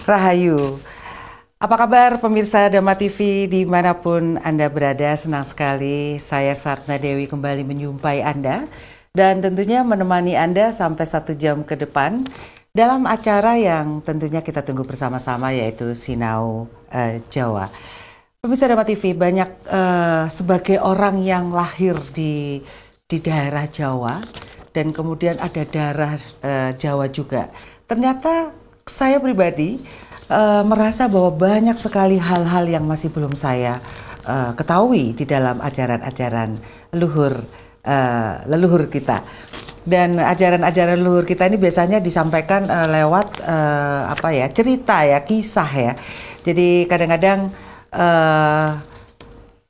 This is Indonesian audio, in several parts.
Rahayu. Apa kabar pemirsa Dhamma TV dimanapun Anda berada? Senang sekali saya Satna Dewi kembali menyumpai Anda dan tentunya menemani Anda sampai 1 jam ke depan dalam acara yang tentunya kita tunggu bersama-sama, yaitu Sinau Jawa. Pemirsa Dhamma TV, banyak sebagai orang yang lahir di daerah Jawa dan kemudian ada darah Jawa juga. Ternyata saya pribadi merasa bahwa banyak sekali hal-hal yang masih belum saya ketahui di dalam ajaran-ajaran leluhur kita. Dan ajaran-ajaran leluhur kita ini biasanya disampaikan lewat cerita ya, kisah ya. Jadi kadang-kadang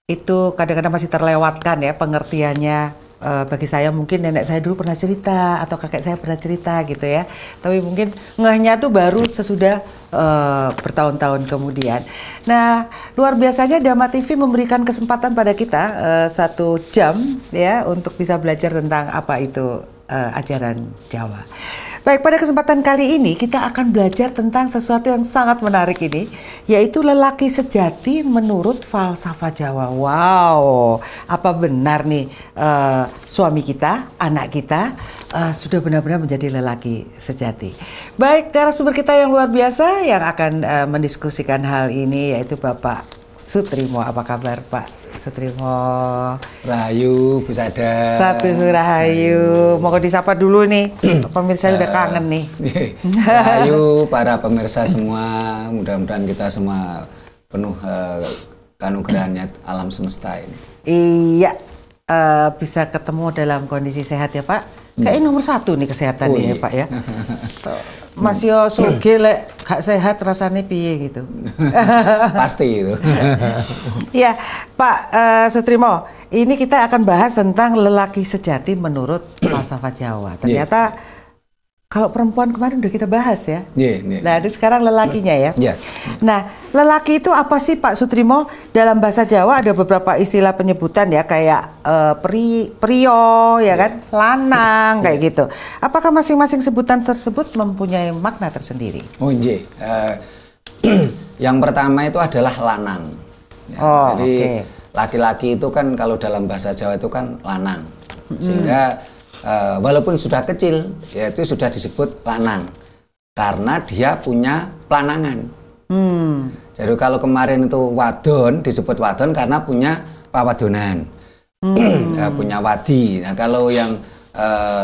itu kadang-kadang masih terlewatkan ya pengertiannya. Bagi saya mungkin nenek saya dulu pernah cerita atau kakek saya pernah cerita gitu ya, tapi mungkin ngehnya tuh baru sesudah bertahun-tahun kemudian. Nah, luar biasanya Dhamma TV memberikan kesempatan pada kita 1 jam ya untuk bisa belajar tentang apa itu ajaran Jawa. Baik, pada kesempatan kali ini kita akan belajar tentang sesuatu yang sangat menarik ini, yaitu lelaki sejati menurut falsafah Jawa. Wow, apa benar nih suami kita, anak kita sudah benar-benar menjadi lelaki sejati? Baik, narasumber kita yang luar biasa yang akan mendiskusikan hal ini yaitu Bapak Sutrimo. Apa kabar Pak Sutrimo? Rahayu, Bu Sada. Satu Rahayu. Mau disapa dulu nih, pemirsa udah kangen nih. Rahayu para pemirsa semua, mudah-mudahan kita semua penuh kanugrahannya alam semesta ini. Iya, bisa ketemu dalam kondisi sehat ya Pak. Kayaknya nomor 1 nih kesehatan ya Pak ya. Mas yo soge lek gak sehat rasanya piye gitu. Pasti itu. Ya Pak Sutrimo, ini kita akan bahas tentang lelaki sejati menurut falsafah Jawa. Ternyata kalau perempuan kemarin udah kita bahas ya. Nah, ini sekarang lelakinya ya. Nah, lelaki itu apa sih Pak Sutrimo? Dalam bahasa Jawa ada beberapa istilah penyebutan ya, kayak prio ya kan, lanang kayak gitu. Apakah masing-masing sebutan tersebut mempunyai makna tersendiri? Oh iya. Yang pertama itu adalah lanang. Ya, jadi laki-laki itu kan kalau dalam bahasa Jawa itu kan lanang. Sehingga walaupun sudah kecil, ya itu sudah disebut lanang karena dia punya pelanangan. Jadi kalau kemarin itu wadon disebut wadon karena punya pawadonan, punya wadi. Nah kalau yang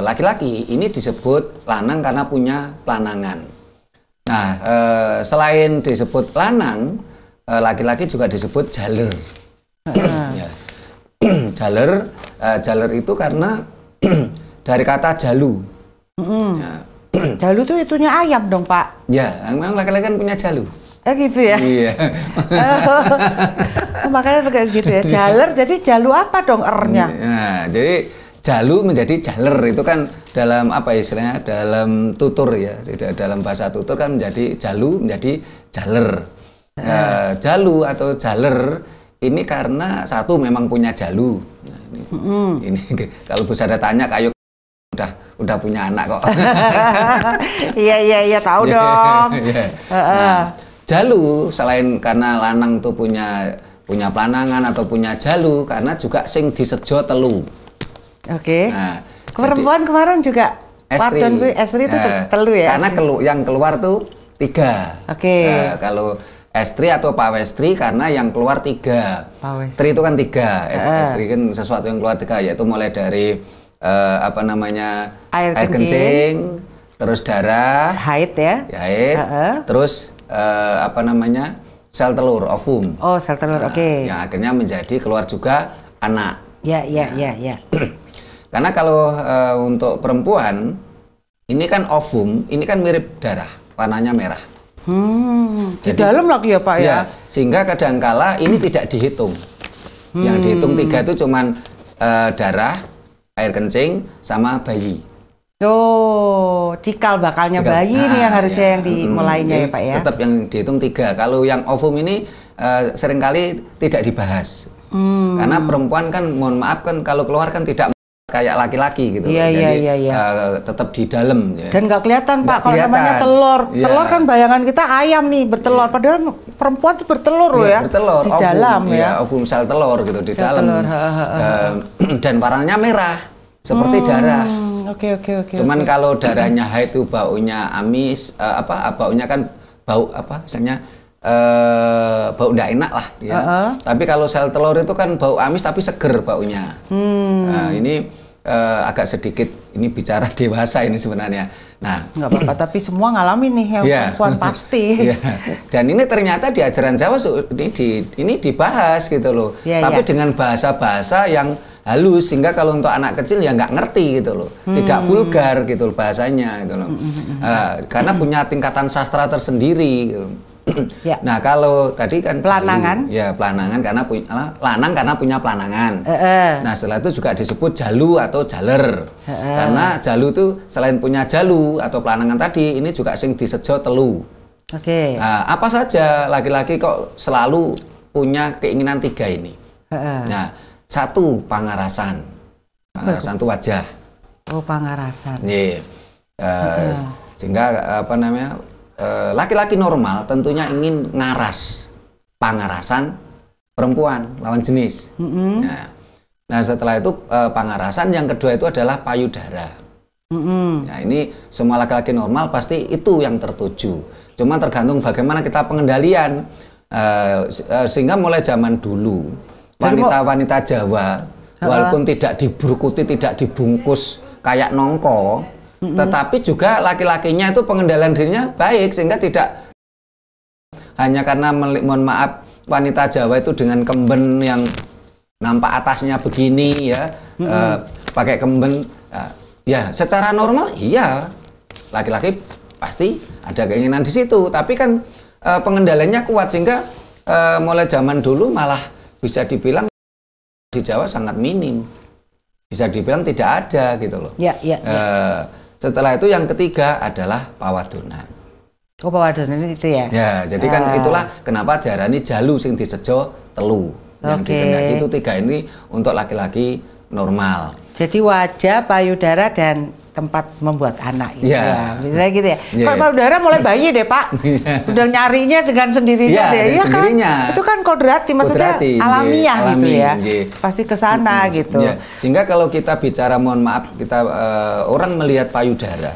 laki-laki ini disebut lanang karena punya pelanangan. Nah selain disebut lanang, laki-laki juga disebut jaler. Ya. Jaler itu karena dari kata jalu. Ya. Jalu tuh itunya ayam dong Pak? Ya, memang laki-laki kan punya jalu. Gitu ya? Iya. Makanya tegas gitu ya. Jaler, jadi jalu apa dong R-nya? Nah, jadi jalu menjadi jaler itu kan dalam apa istilahnya? Dalam tutur ya. Dalam bahasa tutur kan menjadi jalu menjadi jaler. Jalu atau jaler ini karena satu memang punya jalu. Nah, ini kalau bisa ada tanya kayu udah punya anak kok. Iya tahu dong. Nah, jalu selain karena lanang tuh punya pelanangan atau punya jalu karena juga sing disejo telu. Nah, perempuan kemarin juga estri itu telu ya. Karena yang keluar tuh 3. Kalau estri atau pawestri karena yang keluar 3. Estri itu kan 3. Estri kan sesuatu yang keluar 3, yaitu mulai dari air kencing, terus darah, haid ya, terus sel telur, ovum. Oh, sel telur, yang akhirnya menjadi keluar juga anak. Ya. Karena kalau untuk perempuan ini kan ovum, ini kan mirip darah, warnanya merah. Di dalam lagi ya Pak ya. Sehingga kadangkala ini tidak dihitung. Yang dihitung 3 itu cuman darah, air kencing, sama bayi. Cikal bakalnya bayi nih yang harusnya yang dimulainya ya Pak ya. Tetap yang dihitung 3. Kalau yang ovum ini seringkali tidak dibahas. Karena perempuan kan, mohon maaf kan, kalau keluar kan tidak kayak laki-laki gitu. Iya, Jadi iya. tetap di dalam. Ya. Dan nggak kelihatan Pak, kalau kelihatan. namanya telur. Ya. Telur kan bayangan kita ayam nih bertelur, padahal perempuan tuh bertelur loh ya. Bertelur, di dalam ya. Ovum sel telur gitu di Sel dalam. telur, Dan warnanya merah seperti darah. Oke. Cuman kalau darahnya haid itu baunya amis, baunya kan bau misalnya bau nggak enak lah ya. Tapi kalau sel telur itu kan bau amis tapi seger baunya. Nah, ini agak sedikit ini bicara dewasa ini sebenarnya. Nah, nggak apa-apa, tapi semua ngalamin nih yang perempuan pasti. Dan ini ternyata di ajaran Jawa ini dibahas gitu loh. Tapi dengan bahasa-bahasa yang halus sehingga kalau untuk anak kecil ya nggak ngerti gitu loh, tidak vulgar gitu loh bahasanya gitu loh. Karena punya tingkatan sastra tersendiri. Gitu. Nah kalau tadi kan pelanangan, pelanangan karena lanang karena punya pelanangan. Nah setelah itu juga disebut jalu atau jaler. Karena jalu itu selain punya jalu atau pelanangan tadi, ini juga sing disejo telu. Nah, apa saja laki-laki kok selalu punya keinginan 3 ini. Nah 1 pangarasan, pangarasan itu wajah. Oh pangarasan. Sehingga laki-laki normal tentunya ingin ngaras pangarasan perempuan lawan jenis. Nah setelah itu pangarasan yang kedua itu adalah payudara. Nah ini semua laki-laki normal pasti itu yang tertuju. Cuma tergantung bagaimana kita pengendalian. Sehingga mulai zaman dulu wanita-wanita Jawa walaupun tidak diberkuti, tidak dibungkus kayak nongko, tetapi juga laki-lakinya itu pengendalian dirinya baik sehingga tidak hanya karena mohon maaf wanita Jawa itu dengan kemben yang nampak atasnya begini ya, pakai kemben ya secara normal iya laki-laki pasti ada keinginan di situ, tapi kan pengendaliannya kuat sehingga mulai zaman dulu malah bisa dibilang di Jawa sangat minim, bisa dibilang tidak ada gitu loh. Setelah itu yang ketiga adalah pawadonan. Oh pawadonan itu ya? Ya, jadi kan itulah kenapa diarani jalu sing disejo telu. Yang dikehendaki itu 3 ini untuk laki-laki normal. Jadi wajah, payudara dan tempat membuat anak gitu ya. Bisa gitu ya. Kalau payudara mulai bayi deh Pak. Udah nyarinya dengan sendirinya deh. Iya kan? Itu kan kodrati, maksudnya alamiah gitu ya. Pasti ke sana gitu. Sehingga kalau kita bicara mohon maaf kita orang melihat payudara.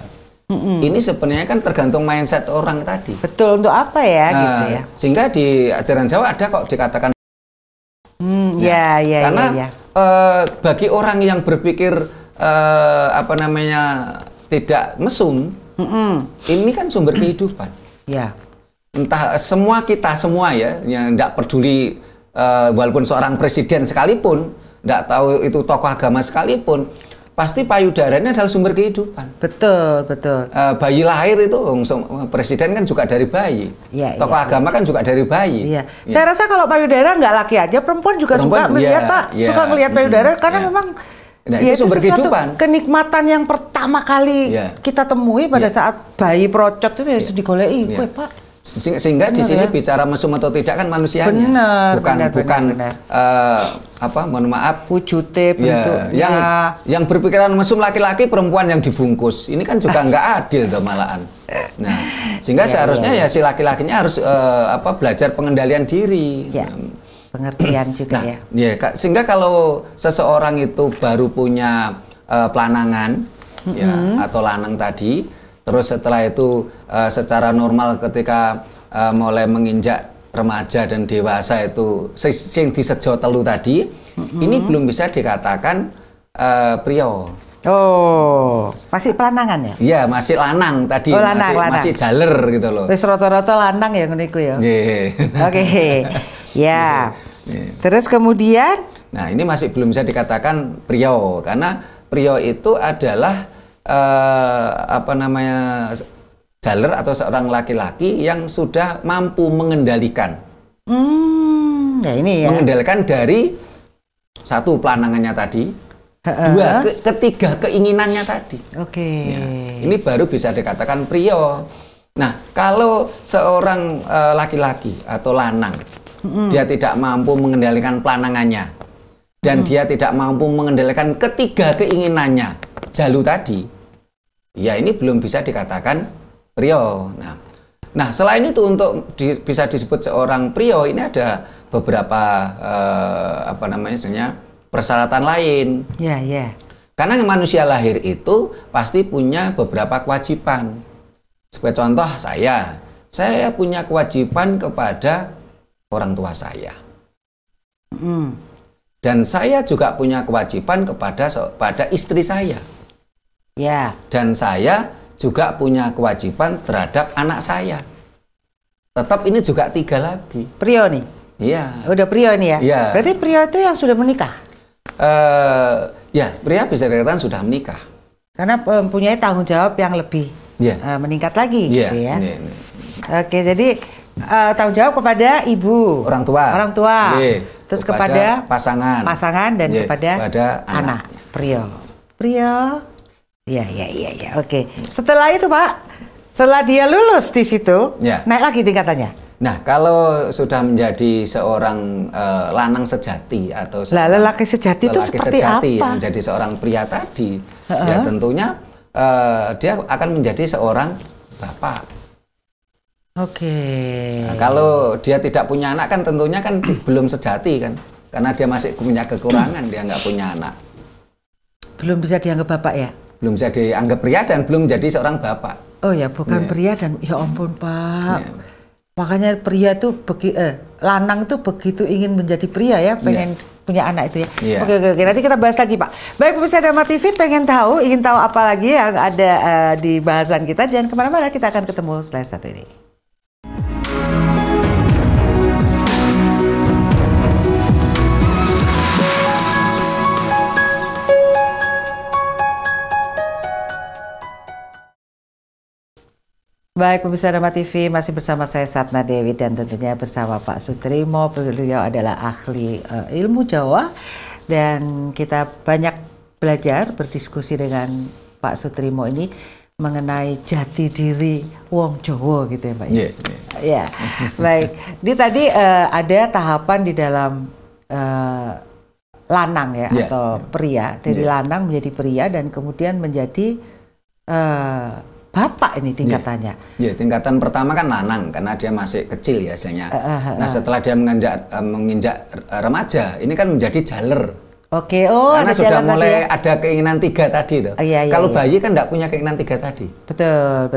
Ini sebenarnya kan tergantung mindset orang tadi. Betul, untuk apa ya gitu ya. Sehingga di ajaran Jawa ada kok dikatakan karena bagi orang yang berpikir tidak mesum, ini kan sumber kehidupan. Entah kita semua ya, yang tidak peduli walaupun seorang presiden sekalipun, tidak tahu itu tokoh agama sekalipun, pasti payudaranya adalah sumber kehidupan. Betul. Bayi lahir itu presiden kan juga dari bayi. Tokoh agama kan juga dari bayi. Saya rasa kalau payudara nggak laki aja, perempuan juga suka melihat Pak, suka melihat payudara karena memang itu sumber kehidupan. Kenikmatan yang pertama kali kita temui pada saat bayi procot itu harus digoleki, Pak. Sehingga di sini bicara mesum atau tidak kan manusianya, bukan mohon maaf wujudnya bentuknya. Yang berpikiran mesum laki-laki, perempuan yang dibungkus. Ini kan juga nggak adil tuh malahan. Nah, sehingga seharusnya ya si laki-lakinya harus belajar pengendalian diri. Pengertian juga sehingga kalau seseorang itu baru punya pelanangan atau lanang tadi, terus setelah itu secara normal ketika mulai menginjak remaja dan dewasa itu yang disejo telu tadi, ini belum bisa dikatakan prio. Oh, masih pelanangan ya? Iya, masih lanang tadi, masih jaler gitu loh. Wis rata-rata lanang ya ngene iku ya. Oke. Ya. Terus kemudian? Nah, ini masih belum bisa dikatakan prio karena prio itu adalah jaler atau seorang laki-laki yang sudah mampu mengendalikan. Mengendalikan dari 1 pelanangannya tadi, 2 ketiga keinginannya tadi. Ini baru bisa dikatakan prio. Nah, kalau seorang laki-laki atau lanang dia tidak mampu mengendalikan pelanangannya, dan dia tidak mampu mengendalikan ketiga keinginannya, jalu tadi, ya ini belum bisa dikatakan prio. Nah, selain itu untuk bisa disebut seorang prio ini ada beberapa persyaratan lain. Karena manusia lahir itu pasti punya beberapa kewajiban. Sebagai contoh saya punya kewajiban kepada orang tua saya. Dan saya juga punya kewajiban kepada istri saya. Dan saya juga punya kewajiban terhadap anak saya. Tetap ini juga 3 lagi. Prio nih? Iya. Udah prio nih ya? Iya. Berarti prio itu yang sudah menikah? Ya, pria bisa dikatakan sudah menikah. Karena mempunyai tanggung jawab yang lebih meningkat lagi, gitu ya? Oke, jadi tanggung jawab kepada ibu, orang tua, terus kepada pasangan dan kepada anak. Prio. Ya. Oke. Setelah itu, Pak, setelah dia lulus di situ, naik lagi tingkatannya. Nah, kalau sudah menjadi seorang lanang sejati atau lelaki sejati itu seperti apa? Yang menjadi seorang pria tadi, ya tentunya dia akan menjadi seorang bapak. Oke. Nah, kalau dia tidak punya anak kan tentunya kan belum sejati kan, karena dia masih punya kekurangan, dia nggak punya anak. Belum bisa dianggap bapak ya? Belum bisa dianggap pria dan belum menjadi seorang bapak. Oh ya, bukan pria dan ya ampun Pak. Makanya pria tuh lanang tuh begitu ingin menjadi pria ya, pengen punya anak itu ya. Oke, nanti kita bahas lagi Pak. Baik pemirsa Dharma TV, ingin tahu apa lagi yang ada di bahasan kita, jangan kemana-mana, kita akan ketemu setelah satu ini. Baik pemirsa Dharma TV, masih bersama saya Satna Dewi dan tentunya bersama Pak Sutrimo. Beliau adalah ahli ilmu Jawa dan kita banyak belajar berdiskusi dengan Pak Sutrimo ini mengenai jati diri wong Jawa gitu ya Pak. Ya. Baik. Ini tadi ada tahapan di dalam lanang ya atau pria, dari lanang menjadi pria dan kemudian menjadi bapak ini tingkatannya. Tingkatan pertama kan lanang karena dia masih kecil ya biasanya. Nah, setelah dia menginjak remaja, ini kan menjadi jaler. Oke, karena sudah mulai ada keinginan 3 tadi tuh. Kalau bayi kan enggak punya keinginan 3 tadi. Betul.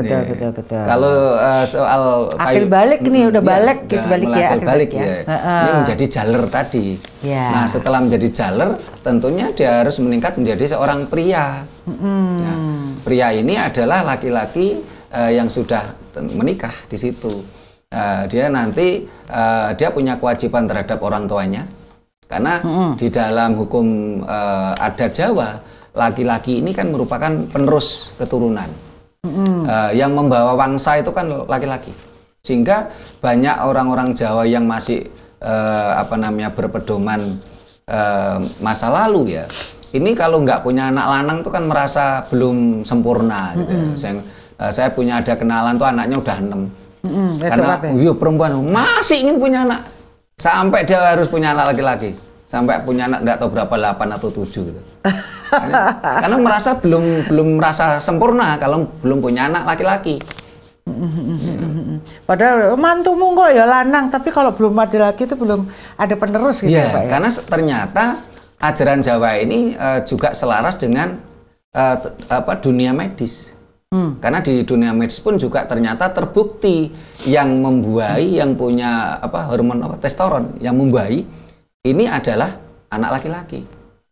Kalau soal akil balik nih udah balik gitu balik ya. Ini menjadi jaler tadi. Nah, setelah menjadi jaler, tentunya dia harus meningkat menjadi seorang pria. Nah, pria ini adalah laki-laki yang sudah menikah di situ. Dia nanti dia punya kewajiban terhadap orang tuanya. Karena di dalam hukum adat Jawa, laki-laki ini kan merupakan penerus keturunan. Yang membawa wangsa itu kan laki-laki. Sehingga banyak orang-orang Jawa yang masih berpedoman masa lalu ya. Ini kalau nggak punya anak lanang tuh kan merasa belum sempurna gitu. Saya punya ada kenalan tuh anaknya udah 6. Karena perempuan masih ingin punya anak. Sampai dia harus punya anak laki-laki. Sampai punya anak enggak tahu berapa, 8 atau 7 gitu. Karena merasa belum merasa sempurna kalau belum punya anak laki-laki. Padahal mantumu kok ya lanang, tapi kalau belum ada laki itu belum ada penerus gitu ya Pak ya. Karena ternyata ajaran Jawa ini juga selaras dengan dunia medis. Karena di dunia medis pun juga ternyata terbukti yang membuahi, yang punya hormon testosteron, yang membuahi ini adalah anak laki-laki.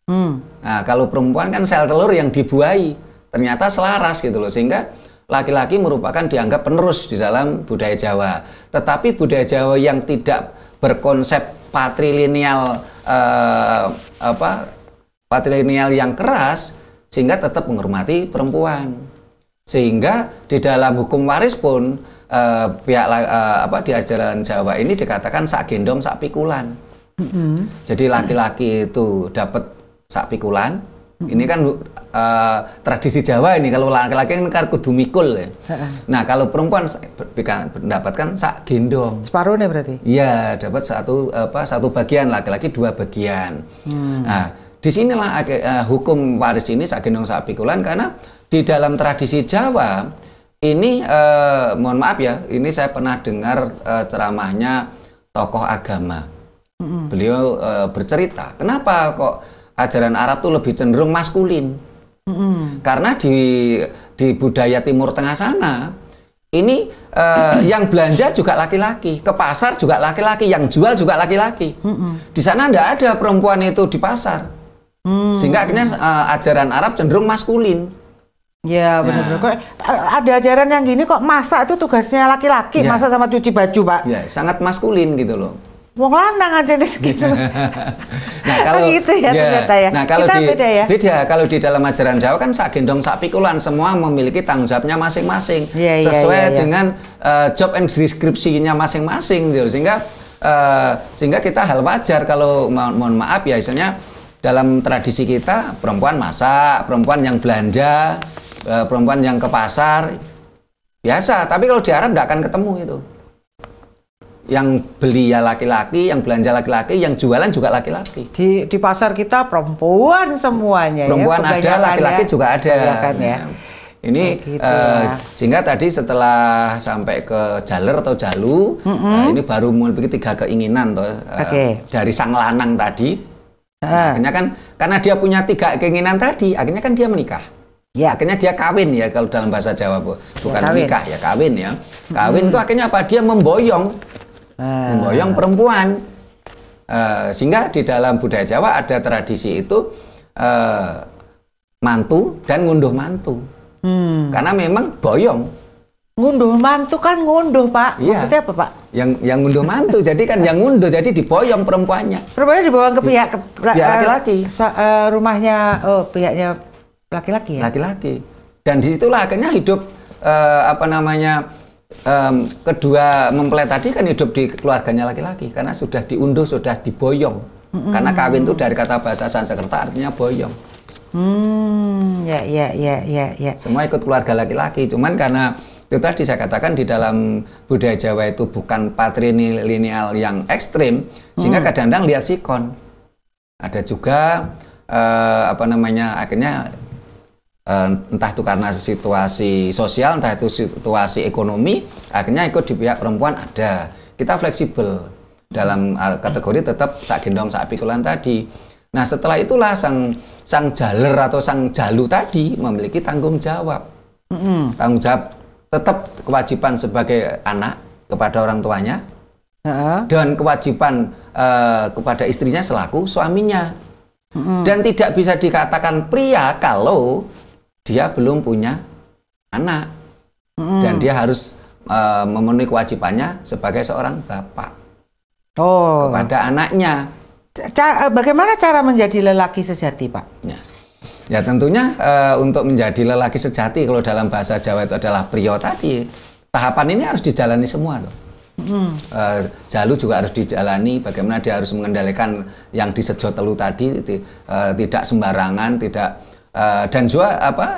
Nah, kalau perempuan kan sel telur yang dibuahi, ternyata selaras gitu loh, sehingga laki-laki merupakan dianggap penerus di dalam budaya Jawa. Tetapi budaya Jawa yang tidak berkonsep patrilineal patrilineal yang keras, sehingga tetap menghormati perempuan. Sehingga di dalam hukum waris pun di ajaran Jawa ini dikatakan sak gendong sak pikulan. Jadi laki-laki itu dapat sak pikulan, Ini kan tradisi Jawa ini, kalau laki-laki kan kudu mikul ya. Nah kalau perempuan mendapatkan sak gendong. Separuhnya berarti? Iya, dapat satu bagian, laki-laki 2 bagian. Nah disinilah hukum waris ini sak gendong sak pikulan, karena di dalam tradisi Jawa ini mohon maaf ya, ini saya pernah dengar ceramahnya tokoh agama. Beliau bercerita, kenapa kok ajaran Arab tuh lebih cenderung maskulin? Karena di budaya Timur Tengah sana, ini yang belanja juga laki-laki, ke pasar juga laki-laki, yang jual juga laki-laki. Di sana tidak ada perempuan itu di pasar, sehingga akhirnya ajaran Arab cenderung maskulin. Ya benar-benar. Kok ada ajaran yang gini kok masak itu tugasnya laki-laki, masak sama cuci baju, Pak. Ya, sangat maskulin gitu loh. Wong lanang aja nih segitu. Nah, kalau gitu ya, ternyata ya. Nah, kalau kita beda ya. Beda kalau di dalam ajaran Jawa kan sak gendong sak pikulan, semua memiliki tanggung jawabnya masing-masing. Sesuai dengan job and deskripsinya masing-masing gitu. Sehingga kita hal wajar kalau mohon maaf ya, misalnya dalam tradisi kita perempuan masak, perempuan yang belanja, perempuan yang ke pasar biasa. Tapi kalau di Arab tidak akan ketemu itu. Yang beli ya laki-laki, yang belanja laki-laki, yang jualan juga laki-laki. Di pasar kita perempuan semuanya. Perempuan ya, ada, laki-laki juga ada. Ya. Ini sehingga tadi setelah sampai ke jaler atau jalu, ini baru memiliki 3 keinginan dari sang lanang tadi. Akhirnya kan karena dia punya 3 keinginan tadi, akhirnya kan dia menikah. Ya. Akhirnya dia kawin ya, kalau dalam bahasa Jawa bukan menikah ya, kawin ya. Kawin itu akhirnya apa? Dia memboyong perempuan. Sehingga di dalam budaya Jawa ada tradisi itu mantu dan ngunduh mantu. Karena memang boyong. Ngunduh mantu kan ngunduh, Pak. Maksudnya apa, Pak? Yang ngunduh mantu, jadi kan yang ngunduh, jadi diboyong perempuannya. Perempuannya dibawa ke pihak laki-laki. Rumahnya, pihaknya laki-laki ya? Laki-laki. Dan disitulah akhirnya hidup kedua mempelai tadi kan hidup di keluarganya laki-laki karena sudah diunduh, sudah diboyong. Karena kawin itu dari kata bahasa Sanskerta artinya boyong. Ya. Semua ikut keluarga laki-laki. Cuman karena itu tadi saya katakan di dalam budaya Jawa itu bukan patrilineal yang ekstrim, sehingga kadang-kadang lihat sikon. Ada juga akhirnya entah itu karena situasi sosial, entah itu situasi ekonomi, akhirnya ikut di pihak perempuan ada. Kita fleksibel dalam kategori tetap sak gendong sak pikulan tadi. Nah setelah itulah sang jaler atau sang jalu tadi memiliki tanggung jawab. Tanggung jawab tetap kewajiban sebagai anak kepada orang tuanya, dan kewajiban kepada istrinya selaku suaminya. Dan tidak bisa dikatakan pria kalau dia belum punya anak. Dan dia harus memenuhi kewajibannya sebagai seorang bapak kepada anaknya. Bagaimana cara menjadi lelaki sejati, Pak? Ya tentunya untuk menjadi lelaki sejati, kalau dalam bahasa Jawa itu adalah prio tadi, tahapan ini harus dijalani semua tuh. Jalu juga harus dijalani, bagaimana dia harus mengendalikan yang disejot telu tadi, tidak sembarangan,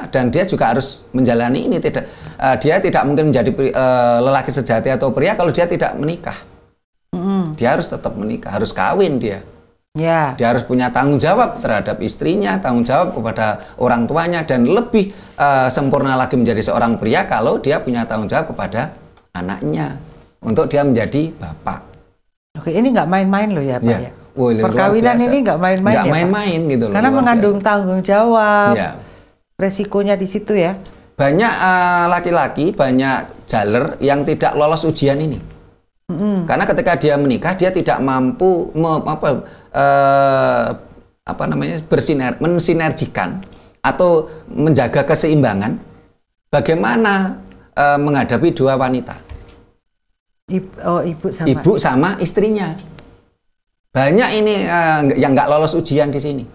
dan dia juga harus menjalani ini, dia tidak mungkin menjadi lelaki sejati atau pria kalau dia tidak menikah. Dia harus tetap menikah, harus kawin dia. Dia harus punya tanggung jawab terhadap istrinya, tanggung jawab kepada orang tuanya, dan lebih sempurna lagi menjadi seorang pria kalau dia punya tanggung jawab kepada anaknya untuk dia menjadi bapak. Oke, ini nggak main-main loh ya, Pak ya. Perkawinan ini nggak main-main ya, nggak main-main gitu loh. Karena mengandung tanggung jawab, resikonya di situ ya. Banyak laki-laki, banyak jaler yang tidak lolos ujian ini. Karena ketika dia menikah, dia tidak mampu mensinergikan atau menjaga keseimbangan. Bagaimana menghadapi dua wanita? Ibu sama istrinya. Banyak ini yang nggak lolos ujian di sini.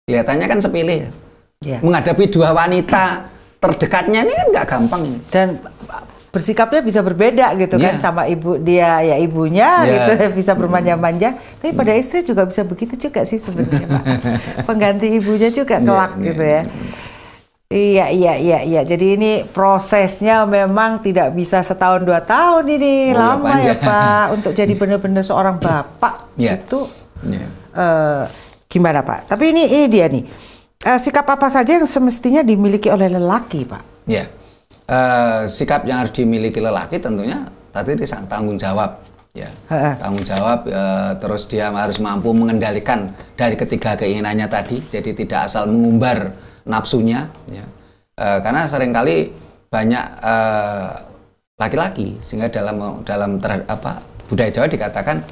Kelihatannya kan sepele. Ya. Menghadapi dua wanita terdekatnya ini kan nggak gampang ini. Dan bersikapnya bisa berbeda gitu kan, sama ibu dia ya ibunya gitu bisa bermanja-manja, tapi pada istri juga bisa begitu juga sih sebenarnya Pak. Pengganti ibunya juga kelak gitu ya. Iya. Jadi ini prosesnya memang tidak bisa setahun 2 tahun ini, lama ya Pak untuk jadi benar-benar seorang bapak itu. Gimana Pak? Tapi ini dia nih, sikap apa saja yang semestinya dimiliki oleh lelaki Pak? Ya. Sikap yang harus dimiliki lelaki tentunya tadi tanggung jawab ya, tanggung jawab, terus dia harus mampu mengendalikan dari ketiga keinginannya tadi, jadi tidak asal mengumbar nafsunya ya. Karena seringkali banyak laki-laki, sehingga dalam budaya Jawa dikatakan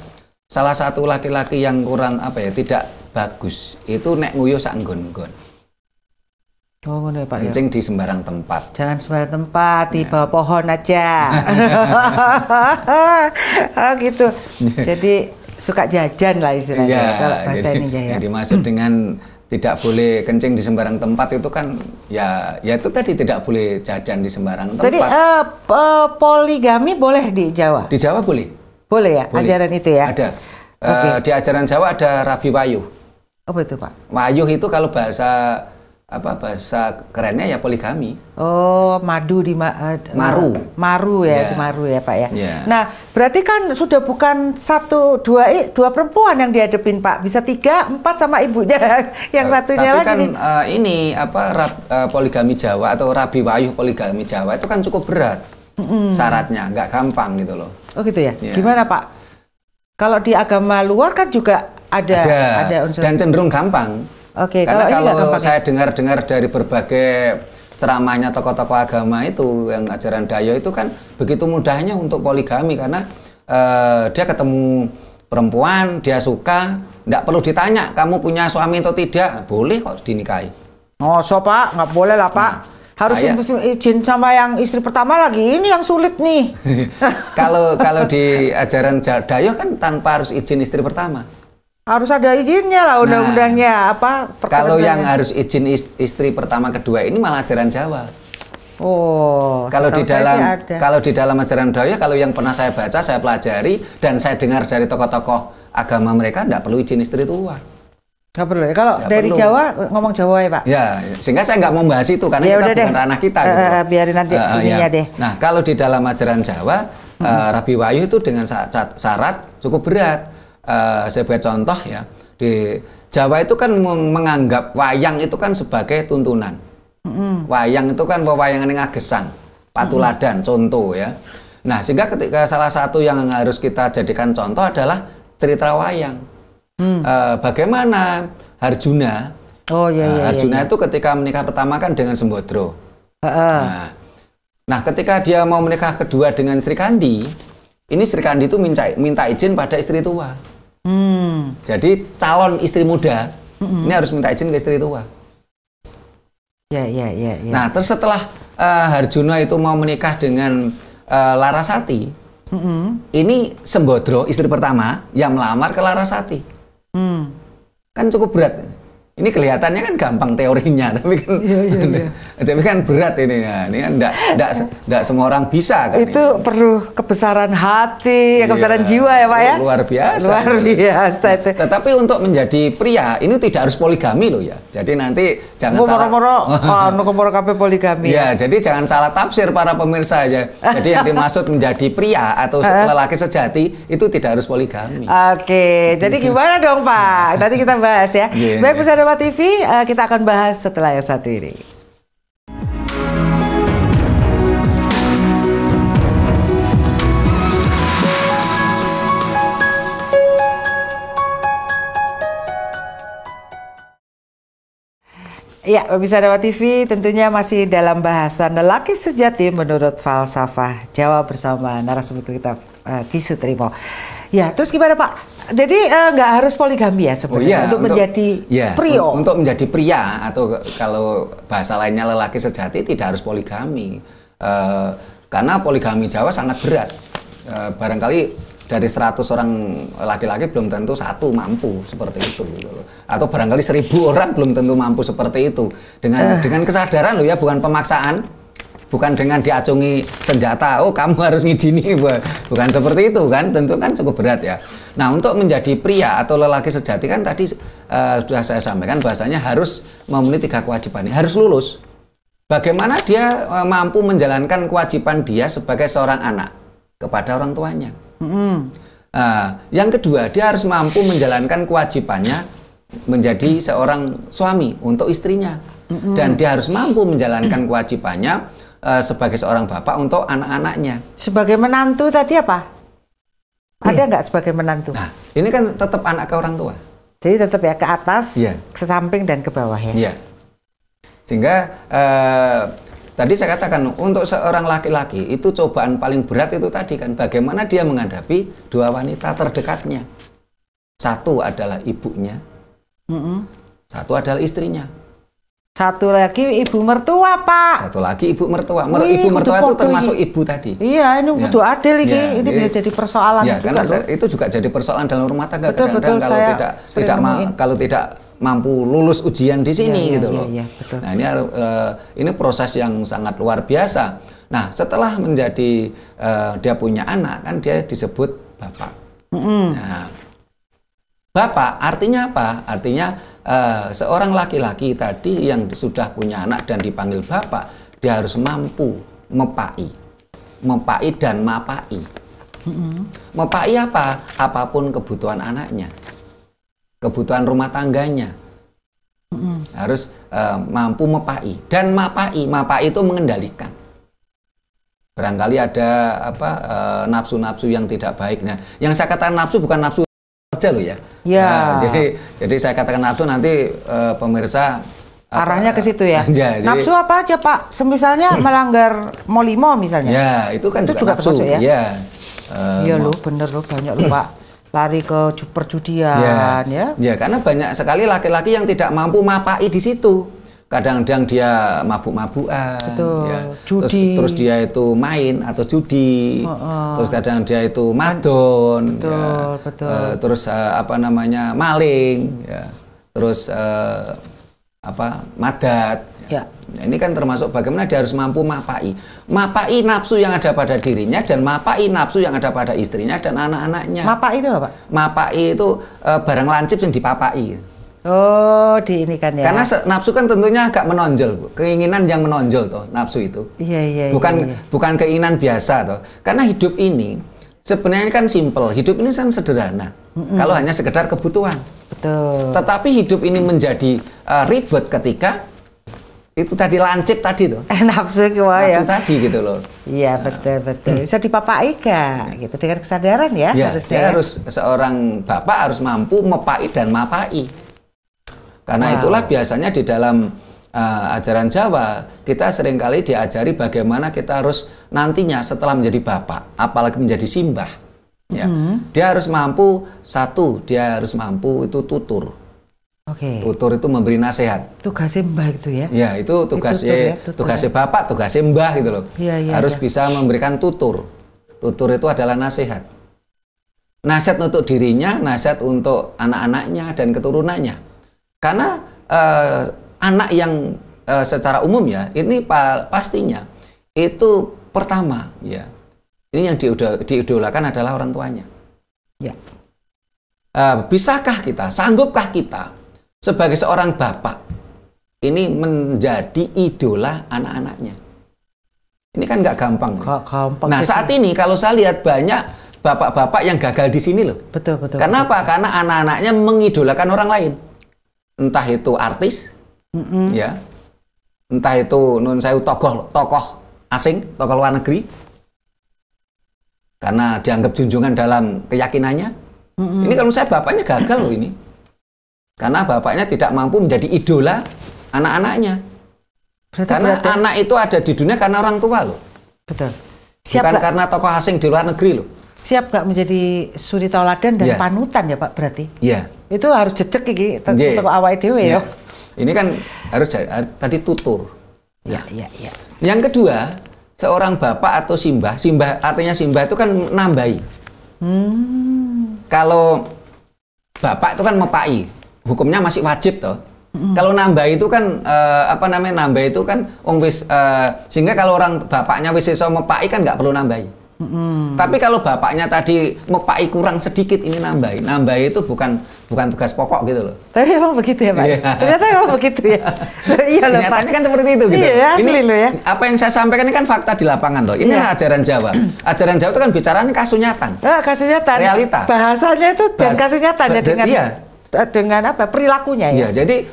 salah satu laki-laki yang kurang tidak bagus itu nek nguyuh sak nggon-nggon. Oh, ya, Pak, kencing di sembarang tempat. Jangan sembarang tempat, di bawah pohon aja. Oh, gitu. Jadi suka jajan lah istilahnya kalau bahasa ini ya. Jadi maksud dengan tidak boleh kencing di sembarang tempat itu kan ya itu tadi tidak boleh jajan di sembarang tempat. Jadi poligami boleh di Jawa? Di Jawa boleh. Boleh ya, boleh. Ajaran itu ya? Ada. Di ajaran Jawa ada Rabi Wayuh. Apa itu Pak? Wayuh itu kalau bahasa kerennya ya poligami. Oh, maru ya, itu maru ya Pak ya. Nah, berarti kan sudah bukan dua perempuan yang dihadapin Pak, bisa 3, 4 sama ibunya yang satunya tapi lagi kan, nih. Poligami Jawa atau Rabi Wayuh poligami Jawa itu kan cukup berat syaratnya, nggak gampang gitu loh. Oh gitu ya. Gimana Pak? Kalau di agama luar kan juga ada unsur dan cenderung gampang. Oke, karena kalau saya ya? dengar dari berbagai ceramahnya tokoh-tokoh agama itu yang ajaran Dayo itu kan begitu mudahnya untuk poligami karena dia ketemu perempuan, dia suka, nggak perlu ditanya kamu punya suami atau tidak, boleh kok dinikahi. Oh, Pak, nggak boleh lah Pak. Harus izin sama yang istri pertama lagi, ini yang sulit nih. Kalau di ajaran Dayo kan tanpa harus izin istri pertama. Harus ada izinnya lah undang-undangnya Kalau yang harus izin istri pertama kedua ini malah ajaran Jawa. Oh, kalau di dalam ajaran Dayo, kalau yang pernah saya baca, saya pelajari dan saya dengar dari tokoh-tokoh agama mereka tidak perlu izin istri tua. Nggak perlu ya. Kalau dari perlu. Jawa ngomong Jawa ya Pak. Ya, sehingga saya nggak mau bahas itu karena ya, kita bukan ranah kita. Gitu. Biarin nanti ininya deh. Nah, kalau di dalam ajaran Jawa, Rabi Wayuh itu dengan syarat cukup berat. Sebagai contoh ya, di Jawa itu kan menganggap wayang itu kan sebagai tuntunan. Wayang itu kan wewayangan yang gesang, patuladan, contoh ya. Nah, sehingga ketika salah satu yang harus kita jadikan contoh adalah cerita wayang. Bagaimana Harjuna? Harjuna itu ketika menikah pertama kan dengan Sembodro. Nah, ketika dia mau menikah kedua dengan Sri Kandi, ini Sri Kandi itu minta izin pada istri tua. Jadi calon istri muda ini harus minta izin ke istri tua. Ya. Nah, terus setelah Harjuna itu mau menikah dengan Larasati, ini Sembodro istri pertama yang melamar ke Larasati. Kan cukup berat. Ini kelihatannya kan gampang teorinya, tapi kan tapi kan berat ini ya. Ini kan enggak semua orang bisa kan. Itu perlu kebesaran hati, kebesaran jiwa ya Pak ya. Luar biasa. Luar biasa itu. Tetapi untuk menjadi pria ini tidak harus poligami loh ya. Jadi nanti jangan moro kabeh poligami. Ya, jadi jangan salah tafsir para pemirsa aja. Jadi yang dimaksud menjadi pria atau lelaki sejati itu tidak harus poligami. Oke, jadi gimana dong Pak? Nanti kita bahas ya. Baik, Pusat TV, kita akan bahas setelah yang satu ini. Ya, pemirsa Dewa TV tentunya masih dalam bahasan lelaki sejati menurut falsafah Jawa bersama narasumber kita Ki Sutrimo. Ya, terus gimana Pak? Jadi nggak harus poligami ya sebenarnya untuk menjadi pria. Untuk menjadi pria atau kalau bahasa lainnya lelaki sejati tidak harus poligami. Karena poligami Jawa sangat berat. Barangkali dari 100 orang laki-laki belum tentu 1 mampu seperti itu gitu loh. Atau barangkali 1000 orang belum tentu mampu seperti itu. Dengan kesadaran loh ya, bukan pemaksaan. bukan dengan diacungi senjata, oh kamu harus ngijini, bukan seperti itu kan, tentu kan cukup berat ya. Nah, untuk menjadi pria atau lelaki sejati kan tadi sudah saya sampaikan bahasanya harus memenuhi 3 kewajiban ini, harus lulus. Bagaimana dia mampu menjalankan kewajiban dia sebagai seorang anak kepada orang tuanya. Yang kedua, dia harus mampu menjalankan kewajibannya menjadi seorang suami untuk istrinya. Dan dia harus mampu menjalankan kewajibannya sebagai seorang bapak untuk anak-anaknya. Sebagai menantu tadi apa? Ada nggak sebagai menantu? Nah, ini kan tetap anak ke orang tua. Jadi tetap ya ke atas, Iya. ke samping dan ke bawah ya. Iya. Sehingga tadi saya katakan untuk seorang laki-laki itu cobaan paling berat itu tadi kan bagaimana dia menghadapi 2 wanita terdekatnya. Satu adalah ibunya, satu adalah istrinya. Satu lagi ibu mertua, Pak. Satu lagi ibu mertua. Wih, Ibu mertua itu kudu termasuk podo ibu tadi. Iya, ini kudu adil ini. Ya, Ini bisa jadi persoalan. Ya, juga karena loh. itu juga jadi persoalan dalam rumah tangga. Betul, Kadang-kadang betul, kalau saya kalau tidak mampu lulus ujian di sini Iya, gitu iya, loh. iya, betul. Nah, ini proses yang sangat luar biasa. Nah, setelah menjadi dia punya anak kan dia disebut bapak. Nah, bapak artinya apa? Artinya seorang laki-laki tadi yang sudah punya anak dan dipanggil bapak, dia harus mampu mepai dan mapai. Mepai apa? Apapun kebutuhan anaknya, kebutuhan rumah tangganya, harus mampu mepai dan mapai itu mengendalikan. Barangkali ada nafsu-nafsu yang tidak baik. Nah, yang saya katakan nafsu bukan nafsu saja loh ya. Ya. Jadi saya katakan nafsu nanti pemirsa arahnya ke situ ya. Ya, jadi, nafsu apa aja Pak? Semisanya melanggar molimo misalnya. Ya, itu kan itu juga nafsu termasuk ya. Ya. Iya loh, bener loh, banyak loh Pak. Lari ke perjudian ya. Ya, karena banyak sekali laki-laki yang tidak mampu mapai di situ. Kadang-kadang dia mabuk-mabukan, ya. Judi. Terus dia itu main atau judi, terus kadang dia itu madon, terus maling, ya. Terus madat. Ya. Nah, ini kan termasuk bagaimana dia harus mampu mapai nafsu yang ada pada dirinya dan mapai nafsu yang ada pada istrinya dan anak-anaknya. Mapai itu apa? Mapai itu barang lancip yang dipapai. Oh, di ini kan ya. Karena nafsu kan tentunya agak menonjol, Bu. Keinginan yang menonjol toh, nafsu itu. Iya. Bukan keinginan biasa toh. Karena hidup ini sebenarnya kan simple, hidup ini kan sederhana. Kalau hanya sekedar kebutuhan. Betul. Tetapi hidup ini menjadi ribet ketika itu tadi lancip tadi tuh. Nafsu ya. Nafsu tadi gitu loh. Iya, betul. Bisa dipapai gak? Gitu dengan kesadaran ya, Ya, harusnya. dia harus seorang bapak harus mampu mepai dan mapai. Karena itulah biasanya di dalam ajaran Jawa kita seringkali diajari bagaimana kita harus nantinya setelah menjadi bapak, apalagi menjadi simbah, ya, dia harus mampu dia harus mampu itu tutur. Oke. Tutur itu memberi nasihat. Tugasnya mbah gitu ya? Ya, itu tugasnya tugasnya bapak, tugasnya mbah gitu loh. Iya, harus bisa memberikan tutur. Tutur itu adalah nasihat. Nasihat untuk dirinya, nasihat untuk anak-anaknya dan keturunannya. Karena anak yang secara umum ya, ini pastinya itu pertama ya, ini yang diidolakan adalah orang tuanya. Ya. Bisakah kita, sanggupkah kita sebagai seorang bapak ini menjadi idola anak-anaknya? Ini kan nggak gampang. Gampang. Nah, saat ini kalau saya lihat banyak bapak-bapak yang gagal di sini loh. Betul. Kenapa? Karena anak-anaknya mengidolakan orang lain. Entah itu artis, ya, entah itu tokoh asing, tokoh luar negeri, karena dianggap junjungan dalam keyakinannya. Ini kalau saya bapaknya gagal loh ini, karena bapaknya tidak mampu menjadi idola anak-anaknya. Karena anak itu ada di dunia karena orang tua loh. Betul. Bukan karena tokoh asing di luar negeri loh. Siap gak menjadi suri tauladan dan panutan ya Pak berarti? Iya. Itu harus jejak iki untuk awake dhewe ya. Ini kan harus tadi tutur. Iya. Yang kedua, seorang bapak atau simbah artinya simbah itu kan nambahi. Kalau bapak itu kan mepai, hukumnya masih wajib toh. Kalau nambah itu kan apa namanya, nambah itu kan sehingga kalau orang bapaknya wis iso mepaki kan nggak perlu nambahi. Tapi kalau bapaknya tadi mepaki kurang sedikit, ini nambahi. Nambahi itu bukan tugas pokok gitu loh. Tapi emang begitu ya Pak? Ternyata emang begitu ya? Iya loh Pak. Kenyataannya kan seperti itu gitu. Iya, asli ini loh ya. Apa yang saya sampaikan ini kan fakta di lapangan toh. Ini ajaran Jawa. Ajaran Jawa itu kan bicaranya kasunyatan. Kasus nyata. Realita. Bahasanya itu dan kasus nyata ya dengan apa perilakunya ya. Iya, jadi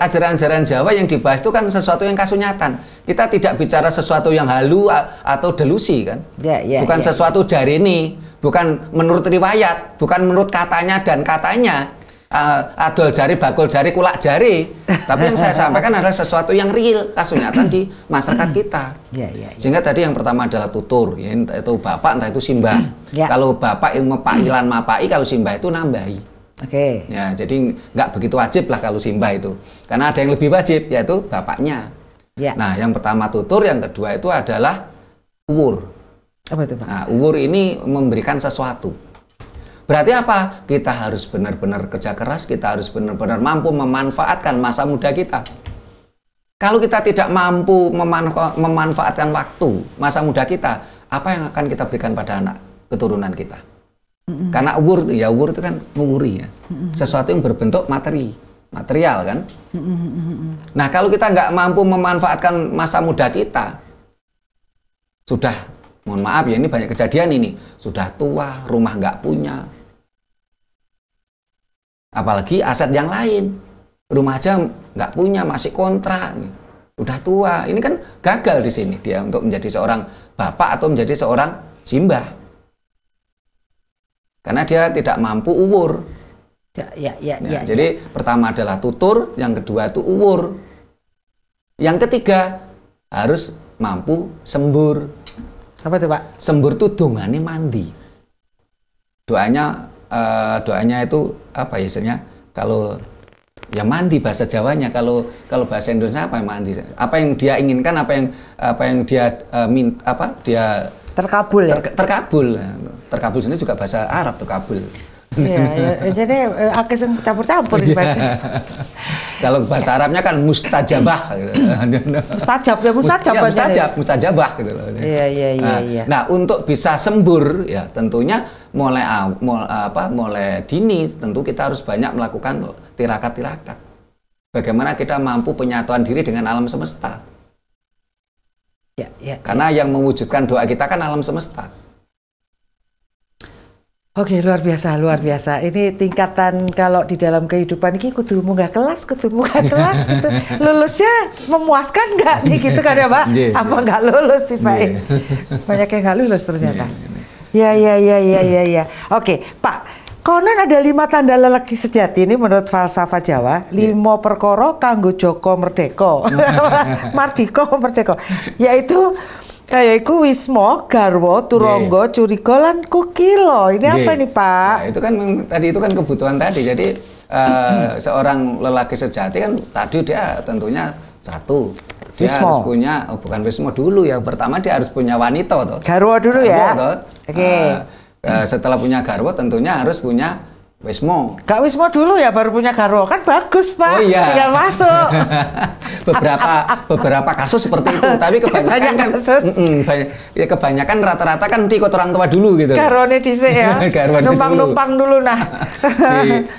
ajaran-ajaran Jawa yang dibahas itu kan sesuatu yang kasunyatan. Kita tidak bicara sesuatu yang halu atau delusi kan. Bukan sesuatu jarini, bukan menurut riwayat, bukan menurut katanya dan katanya. Adol jari, bakul jari, kulak jari. Tapi yang saya sampaikan adalah sesuatu yang real, kasunyatan di masyarakat kita. Sehingga tadi yang pertama adalah tutur, ya, entah itu bapak, entah itu simbah. Kalau bapak ilmu pailan mapai, kalau simbah itu nambahi. Ya, jadi nggak begitu wajib lah kalau simbah itu, karena ada yang lebih wajib yaitu bapaknya. Nah, yang pertama tutur, yang kedua itu adalah uwur. Apa itu Pak? Nah, uwur ini memberikan sesuatu. Berarti apa? Kita harus benar-benar kerja keras, kita harus benar-benar mampu memanfaatkan masa muda kita. Kalau kita tidak mampu memanfaatkan waktu masa muda kita, apa yang akan kita berikan pada anak keturunan kita? Karena uwur itu kan menguri ya, sesuatu yang berbentuk material kan. Nah, kalau kita nggak mampu memanfaatkan masa muda kita, sudah, mohon maaf ya, ini banyak kejadian ini, sudah tua, rumah nggak punya, apalagi aset yang lain, rumah aja nggak punya, masih kontrak, udah tua, ini kan gagal di sini dia untuk menjadi seorang bapak atau menjadi seorang simbah. Karena dia tidak mampu uwur. Jadi pertama adalah tutur, yang kedua itu uwur. Yang ketiga harus mampu sembur. Apa itu Pak? Sembur itu dongane mandi. Doanya itu apa ya istilahnya? Kalau ya mandi bahasa Jawanya, kalau bahasa Indonesia apa yang mandi? Apa yang dia inginkan, apa yang dia dia terkabul ya? Terkabul sini juga bahasa Arab tuh kabul. Iya, jadi akses campur-campur di bahasa. Kalau bahasa Arabnya kan mustajabah gitu. Mustajabah gitu loh. Iya. Nah, untuk bisa sembur ya tentunya mulai dini tentu kita harus banyak melakukan tirakat-tirakat. Bagaimana kita mampu penyatuan diri dengan alam semesta. Karena yang mewujudkan doa kita kan alam semesta. Oke, luar biasa. Ini tingkatan kalau di dalam kehidupan ini kudu munggah kelas gitu. Lulusnya memuaskan nggak nih gitu kan ya Pak? Apa nggak lulus sih Pak? Banyak yang nggak lulus ternyata. Ya. Oke, Pak. Konon ada 5 tanda lelaki sejati ini menurut falsafah Jawa. 5 perkara kanggo Joko Merdeka. Merdeka. Yaitu wismo, garwo, turonggo, curiga, lan kukilo. Ini apa nih Pak? Nah, itu kan kebutuhan tadi. Jadi seorang lelaki sejati kan tadi dia tentunya satu. Dia harus punya, bukan wismo dulu ya. Pertama dia harus punya wanita toh. Garwo dulu ya. Oke. Setelah punya garwo tentunya harus punya wismo. Gak wismo dulu ya baru punya garwo, kan bagus Pak. Oh iya. Tinggal masuk. beberapa kasus seperti itu, tapi kebanyakan kan kebanyakan rata-rata kan ikut orang tua dulu gitu. Garwane dhisik ya. Numpang dulu nah.